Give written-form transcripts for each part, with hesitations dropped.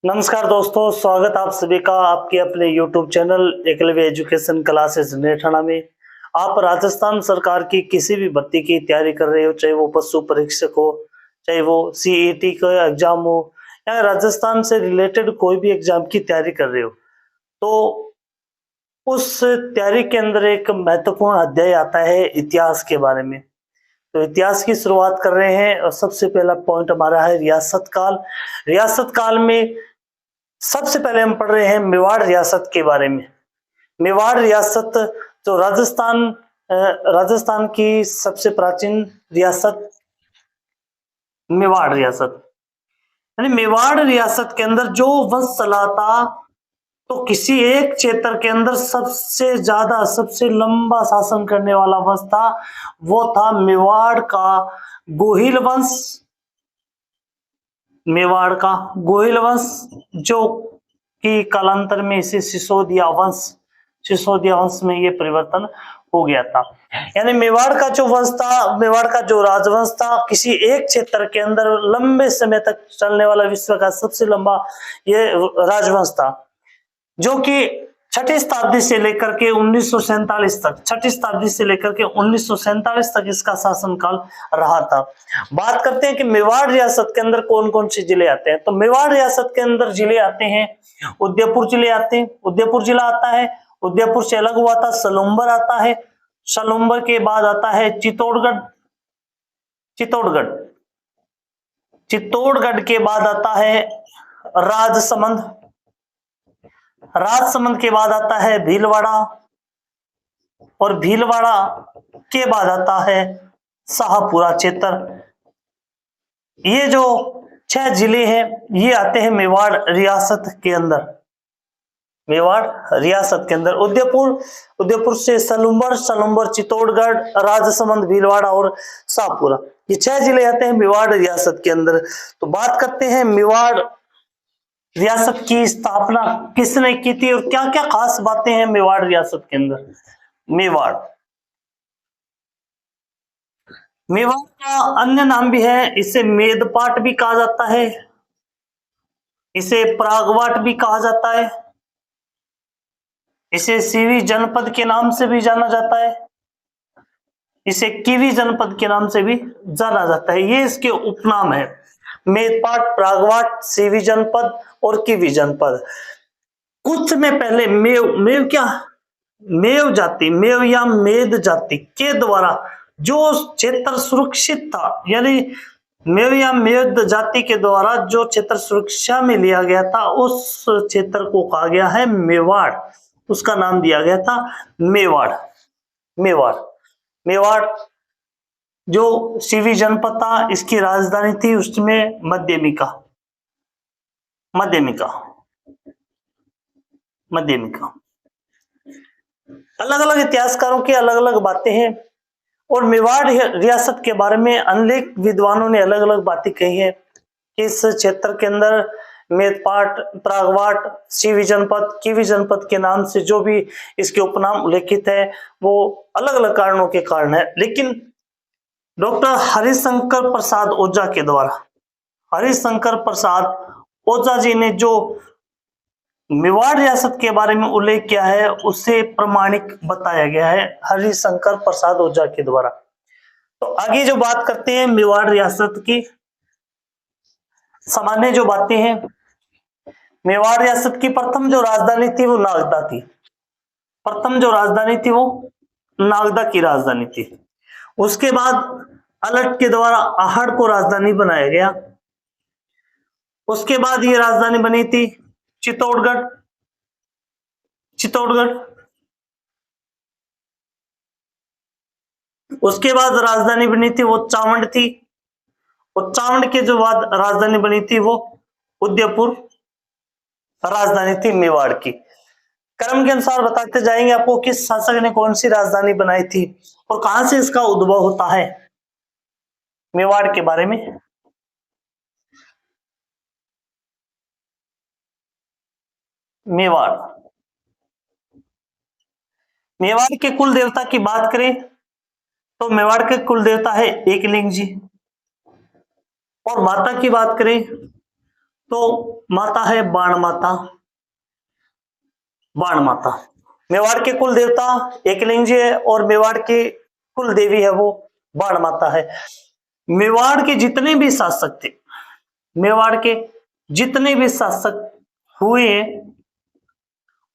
नमस्कार दोस्तों, स्वागत आप सभी का आपके अपने YouTube channel Eklavya education classes Nethana में। आप राजस्थान सरकार की किसी भी भर्ती की तैयारी कर रहे हो, चाहे वो पशु परीक्षक हो, चाहे वो सीईटी का एग्जाम हो या राजस्थान से रिलेटेड कोई भी एग्जाम की तैयारी कर रहे हो, तो उस तैयारी के अंदर एक महत्वपूर्ण अध्याय आता है इतिहास के बारे में। तो इतिहास की शुरुआत कर रहे हैं और सबसे पहला पॉइंट हमारा है रियासत काल। रियासत काल में सबसे पहले हम पढ़ रहे हैं मेवाड़ रियासत के बारे में। मेवाड़ रियासत जो राजस्थान की सबसे प्राचीन रियासत मेवाड़ रियासत, यानी मेवाड़ रियासत के अंदर जो वंश चला था, तो किसी एक क्षेत्र के अंदर सबसे ज्यादा सबसे लंबा शासन करने वाला वंश था, वो था मेवाड़ का गोहिल वंश। मेवाड़ का गोहिल वंश जो कि कालांतर में इसे सिसोदिया वंश में ये परिवर्तन हो गया था। यानी मेवाड़ का जो वंश था, मेवाड़ का जो राजवंश था, किसी एक क्षेत्र के अंदर लंबे समय तक चलने वाला विश्व का सबसे लंबा ये राजवंश था, जो कि छठी शताब्दी से लेकर के 1947 तक, छठी शताब्दी से लेकर के 1947 तक इसका शासनकाल रहा था। बात करते हैं कि मेवाड़ रियासत के अंदर कौन कौन से जिले आते हैं। तो मेवाड़ रियासत के अंदर जिले आते हैं, उदयपुर जिले आते हैं, उदयपुर जिला आता है। उदयपुर से अलग हुआ था सलुम्बर आता है। सलुम्बर के बाद आता है चित्तौड़गढ़। चित्तौड़गढ़ चित्तौड़गढ़ के बाद आता है राजसमंद। राजसमंद के बाद आता है भीलवाड़ा, और भीलवाड़ा के बाद आता है शाहपुरा क्षेत्र। ये जो 6 जिले हैं ये आते हैं मेवाड़ रियासत के अंदर। मेवाड़ रियासत के अंदर उदयपुर से सलुम्बर, चित्तौड़गढ़, राजसमंद, भीलवाड़ा और शाहपुरा, ये 6 जिले आते हैं मेवाड़ रियासत के अंदर। तो बात करते हैं मेवाड़ रियासत की स्थापना किसने की थी और क्या क्या खास बातें हैं मेवाड़ रियासत के अंदर। मेवाड़ का अन्य नाम भी है, इसे मेदपाट भी कहा जाता है, इसे प्रागवाट भी कहा जाता है, इसे सीवी जनपद के नाम से भी जाना जाता है, इसे कीवी जनपद के नाम से भी जाना जाता है। ये इसके उपनाम है, मेदपाट, प्रागवाट, सीवी जनपद और कीवी जनपद। कुछ में पहले मेव या मेद जाति के द्वारा जो क्षेत्र सुरक्षित था, यानी मेव या मेद जाति के द्वारा जो क्षेत्र सुरक्षा में लिया गया था, उस क्षेत्र को कहा गया है मेवाड़। उसका नाम दिया गया था मेवाड़। मेवाड़ जो सीवी जनपद था, इसकी राजधानी थी उसमें मध्यमिका। अलग अलग इतिहासकारों की अलग अलग बातें हैं, और मेवाड़ रियासत के बारे में अनेक विद्वानों ने अलग अलग बातें कही है कि इस क्षेत्र के अंदर मेदपाट, प्रागवाट, सीवी जनपद, कीवी जनपद के नाम से जो भी इसके उपनाम उल्लेखित है वो अलग अलग कारणों के कारण है। लेकिन डॉक्टर हरिशंकर प्रसाद ओझा जी ने जो मेवाड़ रियासत के बारे में उल्लेख किया है उसे प्रमाणिक बताया गया है हरिशंकर प्रसाद ओझा के द्वारा। तो आगे जो बात करते हैं मेवाड़ रियासत की सामान्य जो बातें हैं, मेवाड़ रियासत की प्रथम जो राजधानी थी वो नागदा थी। नागदा की राजधानी थी। उसके बाद अलट के द्वारा आहड़ को राजधानी बनाया गया। उसके बाद ये राजधानी बनी थी चित्तौड़गढ़। उसके बाद राजधानी बनी थी वो चावंड थी, और चावंड के जो बाद राजधानी बनी थी वो उदयपुर राजधानी थी मेवाड़ की। क्रम के अनुसार बताते जाएंगे आपको किस शासक ने कौन सी राजधानी बनाई थी और कहां से इसका उद्भव होता है मेवाड़ के बारे में। मेवाड़ के कुल देवता की बात करें तो मेवाड़ के कुल देवता है एकलिंग जी, और माता की बात करें तो माता है बाण माता। बाण माता मेवाड़ के कुल देवता एकलिंगी है और मेवाड़ की कुल देवी है वो बाण माता है। मेवाड़ के जितने भी शासक थे, मेवाड़ के जितने भी शासक हुए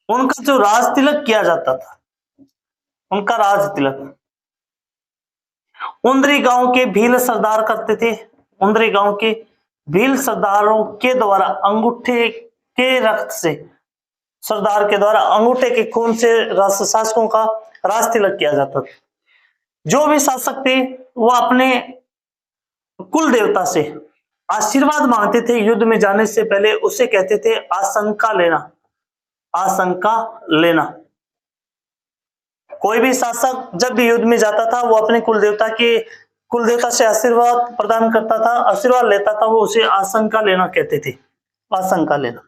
उनका जो राज तिलक किया जाता था, उनका राज तिलक उंदरी गांव के भील सरदार करते थे। उंदरी गांव के भील सरदारों के द्वारा अंगूठे के रक्त से, सरदार के द्वारा अंगूठे के खून से शासकों का राज तिलक किया जाता था। जो भी शासक थे वो अपने कुल देवता से आशीर्वाद मांगते थे। युद्ध में जाने से पहले उसे कहते थे आशंका लेना, आशंका लेना। कोई भी शासक जब भी युद्ध में जाता था वो अपने कुल देवता से आशीर्वाद प्रदान करता था, आशीर्वाद लेता था, वो उसे आशंका लेना कहते थे, आशंका लेना।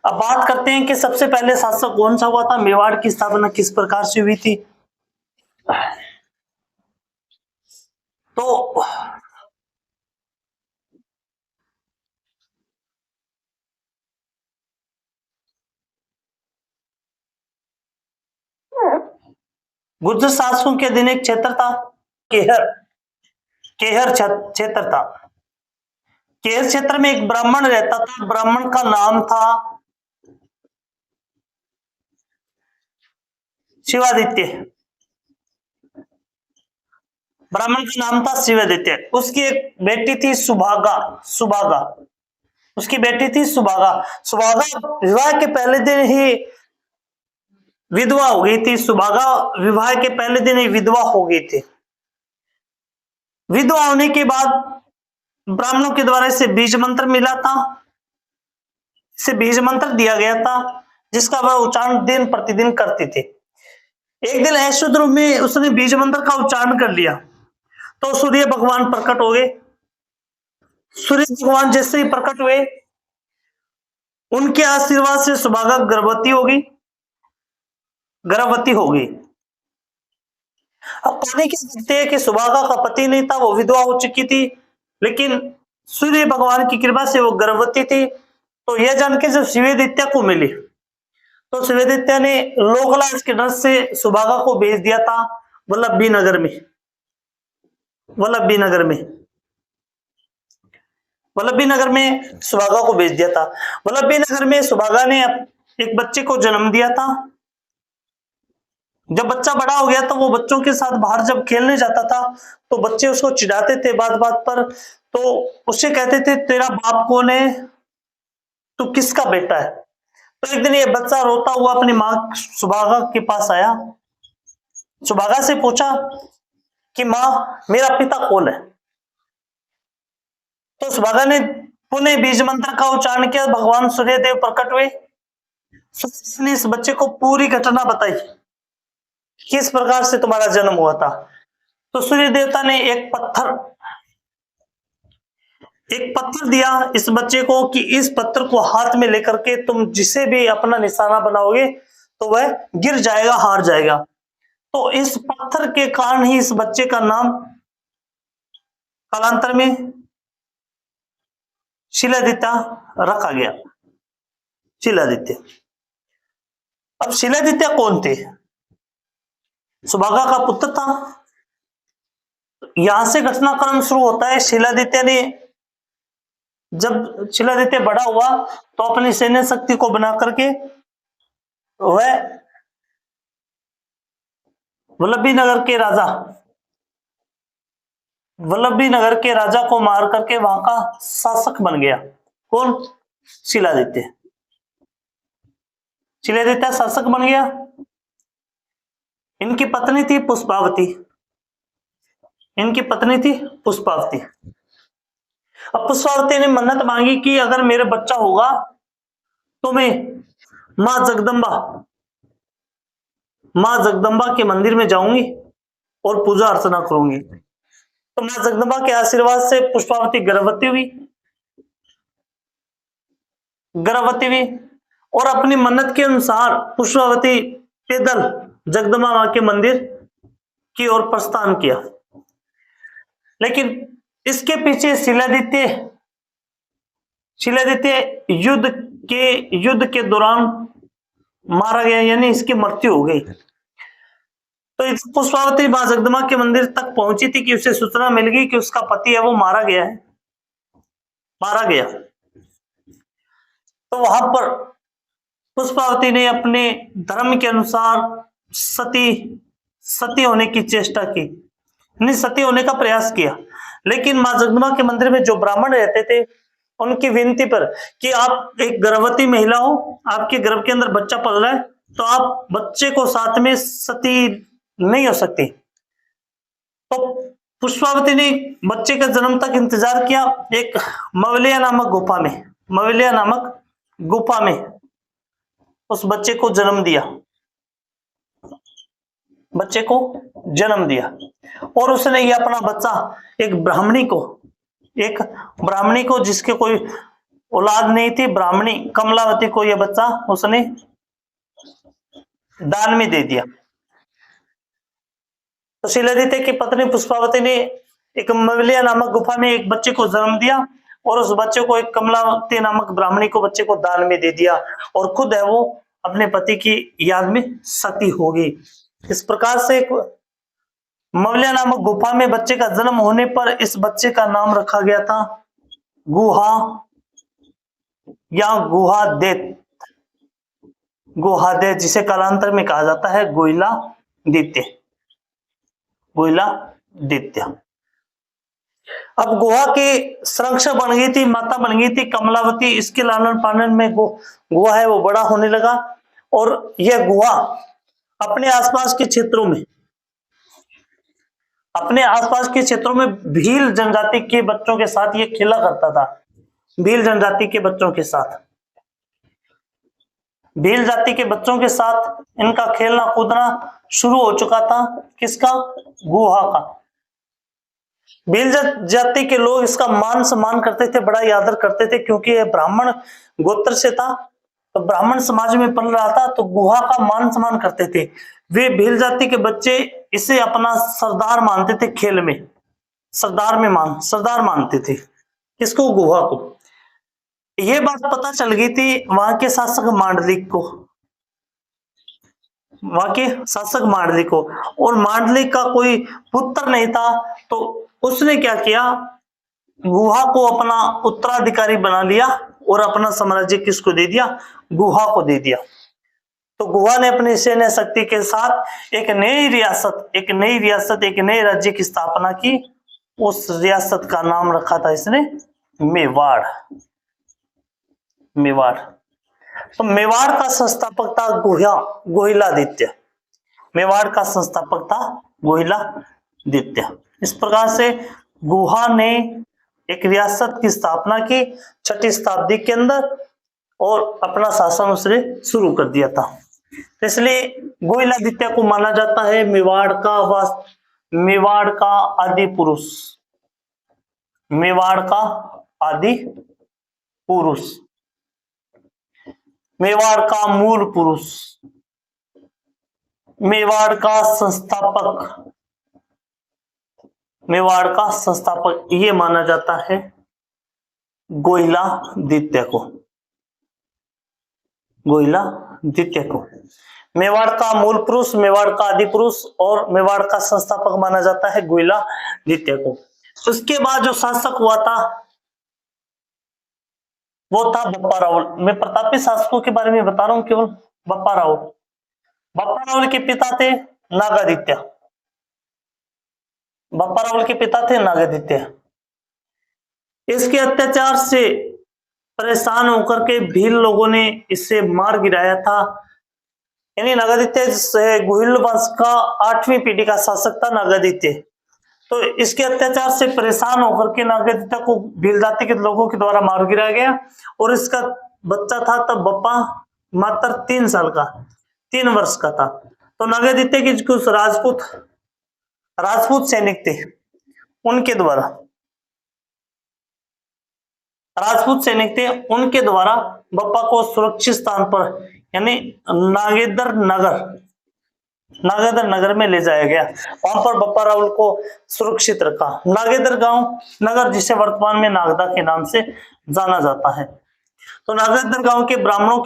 अब बात करते हैं कि सबसे पहले शासक कौन सा हुआ था, मेवाड़ की स्थापना किस प्रकार से हुई थी। तो गुर्जर शासकों के अधीन एक क्षेत्र था केहर, केहर क्षेत्र था। केहर क्षेत्र में एक ब्राह्मण रहता था, ब्राह्मण का नाम था शिवादित्य। ब्राह्मण का नाम था शिवादित्य। उसकी एक बेटी थी सुभागा, सुभागा उसकी बेटी थी सुभागा। सुभागा विवाह के पहले दिन ही विधवा हो गई थी। सुभागा विवाह के पहले दिन ही विधवा हो गई थी। विधवा होने के बाद ब्राह्मणों के द्वारा इसे बीज मंत्र मिला था, इसे बीज मंत्र दिया गया था जिसका वह उच्चारण दिन प्रतिदिन करती थी। एक दिन ऐसे रूप में उसने बीज मंत्र का उच्चारण कर लिया तो सूर्य भगवान प्रकट हो गए। सूर्य भगवान जैसे ही प्रकट हुए उनके आशीर्वाद से सुभागा गर्भवती हो गई, गर्भवती हो गई। अब कहने की सकते हैं कि सुभागा का पति नहीं था, वो विधवा हो चुकी थी, लेकिन सूर्य भगवान की कृपा से वो गर्भवती थी। तो यह जान के जब शिवादित्य को मिली तो शिवादित्य ने लोकलाज के नर से सुभागा को भेज दिया था वल्लभी नगर में, वल्लभी नगर में, वल्लभी नगर में सुभागा को भेज दिया था। वल्लभी नगर में सुभागा ने एक बच्चे को जन्म दिया था। जब बच्चा बड़ा हो गया तो वो बच्चों के साथ बाहर जब खेलने जाता था तो बच्चे उसको चिढ़ाते थे बात बात पर, तो उससे कहते थे तेरा बाप कौन है, तू किसका बेटा है। तो एक दिन ये बच्चा रोता हुआ अपनी माँ सुभागा के पास आया, सुभागा से पूछा कि माँ मेरा पिता कौन है। तो सुभागा ने पुनः बीज मंत्र का उच्चारण किया, भगवान सूर्यदेव प्रकट हुए। ने इस बच्चे को पूरी घटना बताई, किस प्रकार से तुम्हारा जन्म हुआ था। तो सूर्य देवता ने एक पत्थर दिया इस बच्चे को कि इस पत्थर को हाथ में लेकर के तुम जिसे भी अपना निशाना बनाओगे तो वह गिर जाएगा, हार जाएगा। तो इस पत्थर के कारण ही इस बच्चे का नाम कालांतर में शिलादित्य रखा गया, शिलादित्य। अब शिलादित्य कौन थे? सुभागा का पुत्र था। यहां से घटनाक्रम शुरू होता है। शिलादित्य ने जब शिलादित्य बड़ा हुआ तो अपनी सैन्य शक्ति को बना करके वह वल्लभी नगर के राजा को मार करके वहां का शासक बन गया। कौन? शिलादित्य। शिलादित्य शासक बन गया। इनकी पत्नी थी पुष्पावती, इनकी पत्नी थी पुष्पावती। अब पुष्पावती ने मन्नत मांगी कि अगर मेरा बच्चा होगा तो मैं मां जगदम्बा के मंदिर में जाऊंगी और पूजा अर्चना करूंगी। तो मां जगदम्बा के आशीर्वाद से पुष्पावती गर्भवती हुई और अपनी मन्नत के अनुसार पुष्पावती पैदल जगदम्बा मां के मंदिर की ओर प्रस्थान किया। लेकिन इसके पीछे शिलादित्य शिलादित्य युद्ध के दौरान मारा गया, यानी इसकी मृत्यु हो गई। तो पुष्पावती मां जगदम्बा के मंदिर तक पहुंची थी कि उसे सूचना मिल गई कि उसका पति है वो मारा गया है, मारा गया। तो वहां पर पुष्पावती ने अपने धर्म के अनुसार सती होने की चेष्टा की, नहीं सती होने का प्रयास किया। लेकिन मां जगदम्बा के मंदिर में जो ब्राह्मण रहते थे उनकी विनती पर कि आप एक गर्भवती महिला हो, आपके गर्भ के अंदर बच्चा पल रहा है, तो आप बच्चे को साथ में सती नहीं हो सकती। तो पुष्पावती ने बच्चे का जन्म तक इंतजार किया। एक मवलिया नामक गुफा में उस बच्चे को जन्म दिया और उसने ये अपना बच्चा एक ब्राह्मणी को जिसके कोई औलाद नहीं थी, ब्राह्मणी कमलावती को यह बच्चा उसने दान में दे दिया। तो शिलादित्य की पत्नी पुष्पावती ने एक मवलिया नामक गुफा में एक बच्चे को जन्म दिया और उस बच्चे को एक कमलावती नामक ब्राह्मणी को बच्चे को दान में दे दिया और खुद है वो अपने पति की याद में सती हो गई। इस प्रकार से एक मवलिया नामक गुफा में बच्चे का जन्म होने पर इस बच्चे का नाम रखा गया था गुहा या गुहादेत, जिसे कालांतर में कहा जाता है गोइलादित्य। अब गुहा की संरक्षक बन गई थी, माता बन गई थी कमलावती। इसके लालन पालन में गुहा है वो बड़ा होने लगा और यह गुहा अपने आसपास के क्षेत्रों में भील जनजाति के बच्चों के साथ ये खेला करता था। भील जाति के बच्चों के साथ इनका खेलना कूदना शुरू हो चुका था। किसका? गुहा का। भील जाति के लोग इसका मान सम्मान करते थे, बड़ा ही आदर करते थे, क्योंकि यह ब्राह्मण गोत्र से था, तो ब्राह्मण समाज में पल रहा था, तो गुहा का मान सम्मान करते थे। वे भील जाति के बच्चे इसे अपना सरदार मानते थे, खेल में सरदार मानते थे। किसको? गुहा को। यह बात पता चल गई थी वहां के शासक मांडलिक को, और मांडलिक का कोई पुत्र नहीं था, तो उसने क्या किया, गुहा को अपना उत्तराधिकारी बना लिया और अपना साम्राज्य किसको दे दिया? गुहा को दे दिया। तो गुहा ने अपनी सैन्य शक्ति के साथ एक नई राज्य की स्थापना की। उस रियासत का नाम रखा था इसने मेवाड़। तो मेवाड़ का संस्थापक था गोहिलादित्य। इस प्रकार से गुहा ने एक रियासत की स्थापना की 6वीं शताब्दी के अंदर और अपना शासन उसने शुरू कर दिया था। इसलिए गोहिलादित्य को माना जाता है मेवाड़ का आदि पुरुष, मेवाड़ का मूल पुरुष, मेवाड़ का संस्थापक ये माना जाता है गोहिलादित्य को। मेवाड़ का मूल पुरुष, मेवाड़ का आदि पुरुष और मेवाड़ का संस्थापक माना जाता है गोहिलादित्य को। उसके बाद जो शासक हुआ था वो था बप्पा रावल। मैं प्रतापी शासकों के बारे में बता रहा हूं केवल। बप्पा रावल के पिता थे नागादित्य। इसके अत्याचार से परेशान होकर के भील लोगों ने इसे मार गिराया था। यानी नागादित्य गोहिल वंश का 8वीं पीढ़ी का शासक था नागादित्य। तो इसके अत्याचार से परेशान होकर के नागादित्य को भील जाति के लोगों के द्वारा मार गिराया गया और इसका बच्चा था तब बप्पा मात्र 3 वर्ष का था। तो नागादित्य के कुछ राजपूत सैनिक थे, उनके द्वारा बप्पा को सुरक्षित स्थान पर यानी नागेंद्र नगर नागेंद्र नगर में ले जाया गया। वहां पर बप्पा रावल को सुरक्षित रखा। नागेंद्र गांव नगर, जिसे वर्तमान में नागदा के नाम से जाना जाता है। तो नागेंद्र गांव के ब्राह्मणों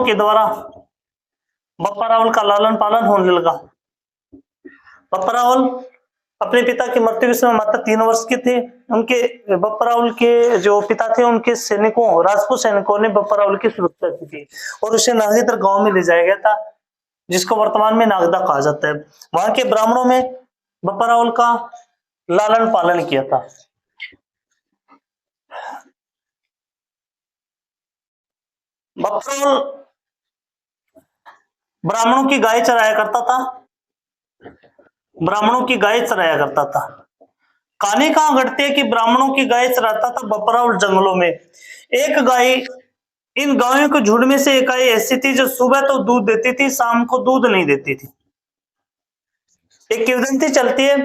के द्वारा बप्पा रावल का लालन पालन होने लगा। बप्पा रावल अपने पिता की मृत्यु के समय मात्र 3 वर्ष के थे। उनके बप्पा रावल के जो पिता थे, उनके सैनिकों, राजपूत सैनिकों ने बप्पा रावल की सुरक्षा की थी और उसे नागेंद्र गांव में ले जाया गया था, जिसको वर्तमान में नागदा कहा जाता है। वहां के ब्राह्मणों में बप्पा रावल का लालन पालन किया था। बप्पा रावल ब्राह्मणों की गाय चराया करता था। कहानी कहां घटती है कि ब्राह्मणों की गाय चराता था बप्पा रावल जंगलों में। एक गाय, इन गायों के झुंड में से एक गाय ऐसी थी जो सुबह तो दूध देती थी, शाम को दूध नहीं देती थी। एक किंवदंती चलती है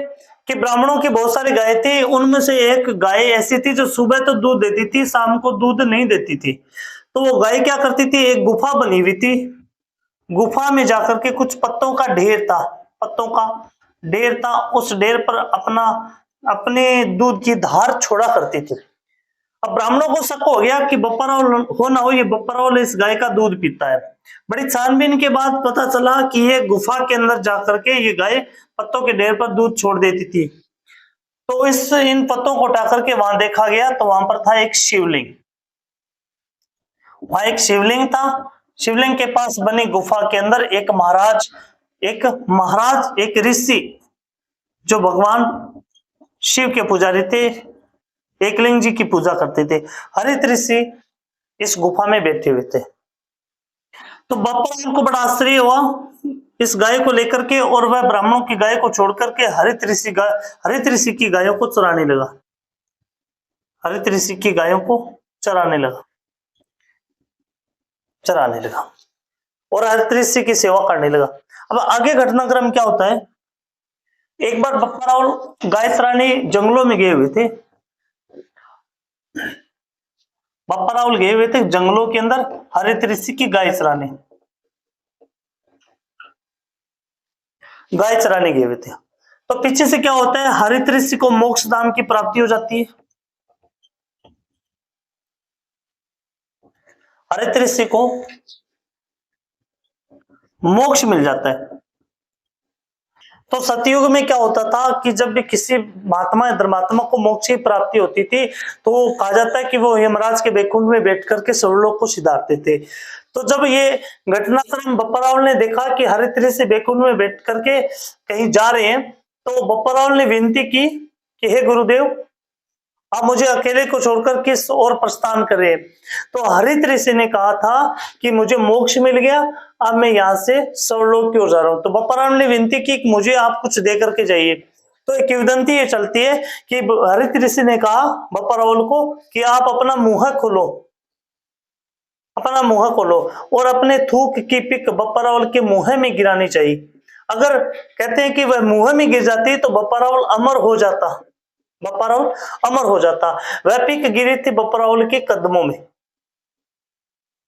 कि ब्राह्मणों की बहुत सारी गाय थी, उनमें से एक गाय ऐसी थी जो सुबह तो दूध देती थी, शाम को दूध नहीं देती थी। तो वो गाय क्या करती थी, एक गुफा बनी हुई थी, गुफा में जाकर के कुछ पत्तों का ढेर था, उस ढेर पर अपने दूध की धार छोड़ा करती थी। अब ब्राह्मणों को शक हो गया कि बप्पा रावल हो ना हो ये बप्पा रावल इस गाय का दूध पीता है। बड़ी छानबीन के बाद पता चला कि ये गुफा के अंदर जाकर के ये गाय पत्तों के ढेर पर दूध छोड़ देती थी। तो इन पत्तों को उठा करके वहां देखा गया, तो वहां पर था एक शिवलिंग। वहां एक शिवलिंग था। शिवलिंग के पास बनी गुफा के अंदर एक महाराज, एक ऋषि जो भगवान शिव के पुजारी थे, एकलिंग जी की पूजा करते थे, हरित ऋषि इस गुफा में बैठे हुए थे। तो बप्पा को बड़ा आश्चर्य हुआ इस गाय को लेकर के, और वह ब्राह्मणों की गाय को छोड़ करके हरित ऋषि की गायों को चराने लगा। हरित ऋषि की गायों को चराने लगा और हरित ऋषि की सेवा करने लगा। अब आगे घटनाक्रम क्या होता है, एक बार बप्पा रावल गाय चराने जंगलों में गए हुए थे। बप्पा रावल गए हुए थे जंगलों के अंदर हरित ऋषि की गाय चराने गए हुए थे। तो पीछे से क्या होता है, हरित ऋषि को मोक्ष धाम की प्राप्ति हो जाती है। हरित ऋषि को मोक्ष मिल जाता है। तो सतयुग में क्या होता था कि जब भी किसी महात्मा या धर्मात्मा को मोक्ष की प्राप्ति होती थी, तो कहा जाता है कि वो यमराज के बैकुंठ में बैठ करके सर्वलोक को सिधारते थे। तो जब ये घटनाक्रम बप्पा रावल ने देखा कि हरित ऋषि बैकुंठ में बैठ करके कहीं जा रहे हैं, तो बप्पा रावल ने विनती की कि हे गुरुदेव, आप मुझे अकेले को छोड़कर किस और प्रस्थान करें। तो हरित ऋषि ने कहा था कि मुझे मोक्ष मिल गया, अब मैं यहाँ से सर्वलोक की ओर जा रहा हूं। तो बप्पा रावल ने विनती की कि मुझे आप कुछ दे करके जाइए। तो एक किंवदंती ये चलती है कि हरित ऋषि ने कहा बप्पा रावल को कि आप अपना मुंह खोलो और अपने थूक की पिक बप्पा रावल के मुंह में गिरानी चाहिए। अगर कहते हैं कि वह मुंह में गिर जाती तो बप्पा रावल अमर हो जाता। वह पिक गिरी थी बप्पा रावल के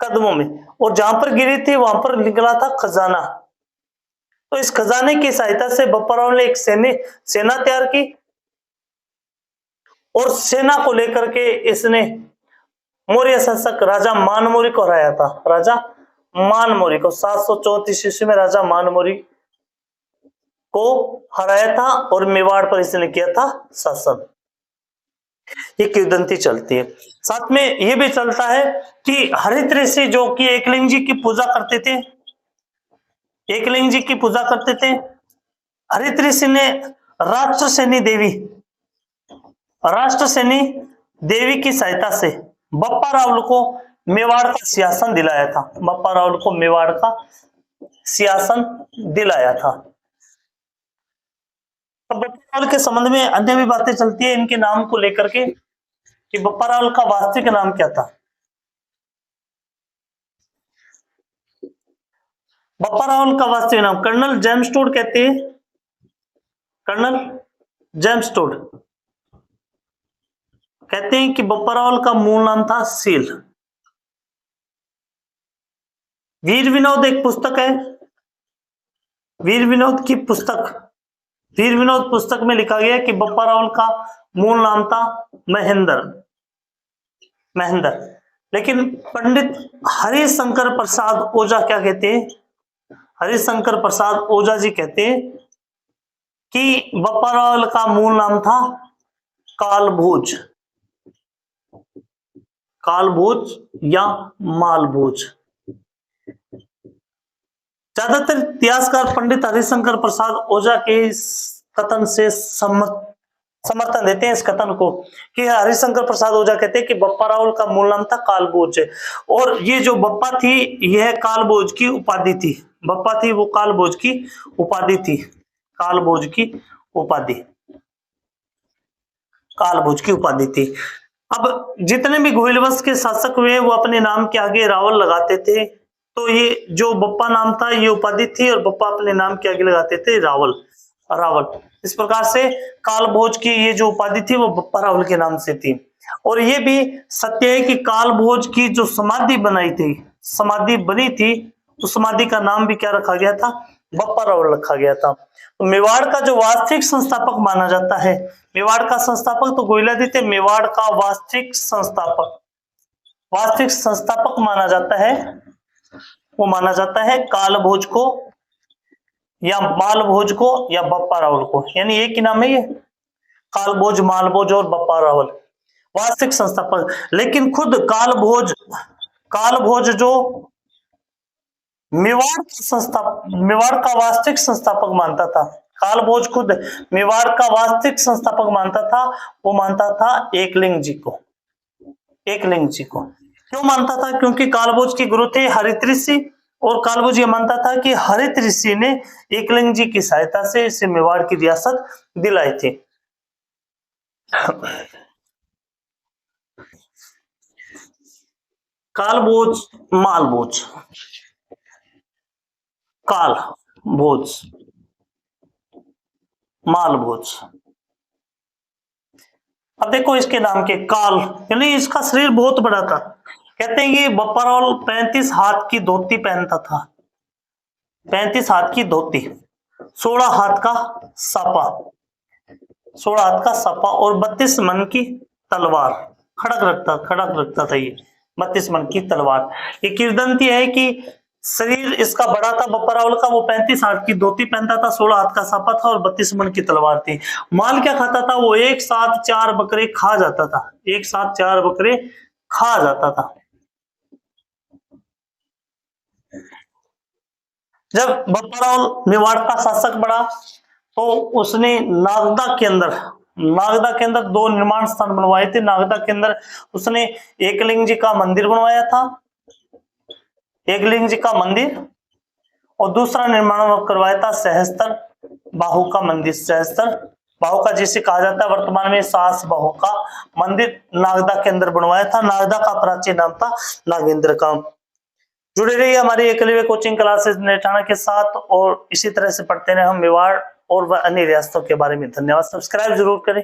कदमों में, और जहां पर गिरी थी वहां पर निकला था खजाना। तो इस खजाने की सहायता से बप्पा रावल ने एक सेना तैयार की, और सेना को लेकर के इसने मौर्य शासक राजा मानमोरी को हराया था। 734 ईस्वी में राजा मानमोरी को हराया था और मेवाड़ पर इसने किया था शासन। ये किंवदंती चलती है। साथ में ये भी चलता है कि हरित ऋषि जो कि एकलिंग जी की पूजा करते थे, हरित ऋषि ने राष्ट्रसेनी देवी की सहायता से बप्पा रावल को मेवाड़ का सिंहासन दिलाया था। तो बप्पा रावल के संबंध में अन्य भी बातें चलती है इनके नाम को लेकर के कि बप्पा रावल का वास्तविक नाम क्या था। बप्पा रावल का वास्तविक नाम कर्नल जेम्स टोड कहते हैं। कर्नल जेम्स टोड कहते हैं कि बप्पा रावल का मूल नाम था सील। वीर विनोद एक पुस्तक है, वीर विनोद की पुस्तक, वीर विनोद पुस्तक में लिखा गया कि बप्पा रावल का मूल नाम था महेंद्र, महेंद्र। लेकिन पंडित हरिशंकर प्रसाद ओझा क्या कहते हैं, हरिशंकर प्रसाद ओझा जी कहते हैं कि बप्पा रावल का मूल नाम था कालभोज, कालभोज या मालभोज। ज्यादातर इतिहासकार पंडित हरिशंकर प्रसाद ओझा के इस कथन से समर्थन देते हैं, इस कथन को, कि हरिशंकर प्रसाद ओझा कहते हैं कि बप्पा रावल का मूल नाम था कालभोज, और ये जो बप्पा थी यह कालभोज की उपाधि थी, बप्पा थी वो कालभोज की उपाधि थी, कालभोज की उपाधि, कालभोज की उपाधि थी। अब जितने भी घुइल वंश के शासक हुए वो अपने नाम के आगे रावल लगाते थे, तो ये जो बप्पा नाम था ये उपाधि थी, और बप्पा अपने नाम के आगे लगाते थे रावल, रावल। इस प्रकार से कालभोज की ये जो उपाधि थी वो बप्पा रावल के नाम से थी। और ये भी सत्य है कि कालभोज की जो समाधि बनाई थी, समाधि बनी थी, उस समाधि का नाम भी क्या रखा गया था, बप्पा रावल रखा गया था। तो मेवाड़ का जो वास्तविक संस्थापक माना जाता है, मेवाड़ का संस्थापक तो गोइलादित्य, मेवाड़ का वास्तविक संस्थापक, वास्तविक संस्थापक माना जाता है, वो माना जाता है कालभोज को या मालभोज को या बप्पा रावल को, यानी एक ही नाम है ये, कालभोज, मालभोज और बप्पा रावल वास्तविक संस्थापक। लेकिन खुद कालभोज, कालभोज जो मेवाड़ का संस्थापक, मेवाड़ का वास्तविक संस्थापक मानता था, कालभोज खुद मेवाड़ का वास्तविक संस्थापक मानता था, वो मानता था एकलिंग जी को, एकलिंग जी को। क्यों मानता था, क्योंकि कालभोज के गुरु थे हरित ऋषि, और कालभोज ये मानता था कि हरित ऋषि ने एकलिंग जी की सहायता से इसे मेवाड़ की रियासत दिलाई थी। कालभोज, मालभोज, कालभोज, मालभोज। अब देखो इसके नाम के काल, यानी इसका शरीर बहुत बड़ा था। कहते हैं कि बप्पा रावल 35 हाथ की धोती पहनता था, 35 हाथ की धोती, 16 हाथ का सापा, 16 हाथ का सापा, और 32 मन की तलवार, खड़क रखता था ये 32 मन की तलवार। ये किंवदंती है कि शरीर इसका बड़ा था बप्पा रावल का, वो 35 हाथ की धोती पहनता था, 16 हाथ का सापा था, और 32 मन की तलवार थी। माल क्या खाता था, वो एक साथ 4 बकरे खा जाता था, एक साथ 4 बकरे खा जाता था। जब बप्पा रावल मेवाड़ का शासक बना तो उसने नागदा के अंदर, नागदा के अंदर 2 निर्माण स्थान बनवाए थे। नागदा के अंदर उसने एकलिंग जी का मंदिर बनवाया था, एकलिंग जी का मंदिर, और दूसरा निर्माण करवाया था सहस्त्र बाहु का मंदिर, सहस्त्र बाहु का जिसे कहा जाता है वर्तमान में सास बाहु का मंदिर नागदा के अंदर बनवाया था। नागदा का प्राचीन नाम था नागेंद्र का। जुड़े रहिए हमारी एकलव्य कोचिंग क्लासेस नेठाना के साथ, और इसी तरह से पढ़ते रहे हम मेवाड़ और अन्य रियासतों के बारे में। धन्यवाद, सब्सक्राइब जरूर करें।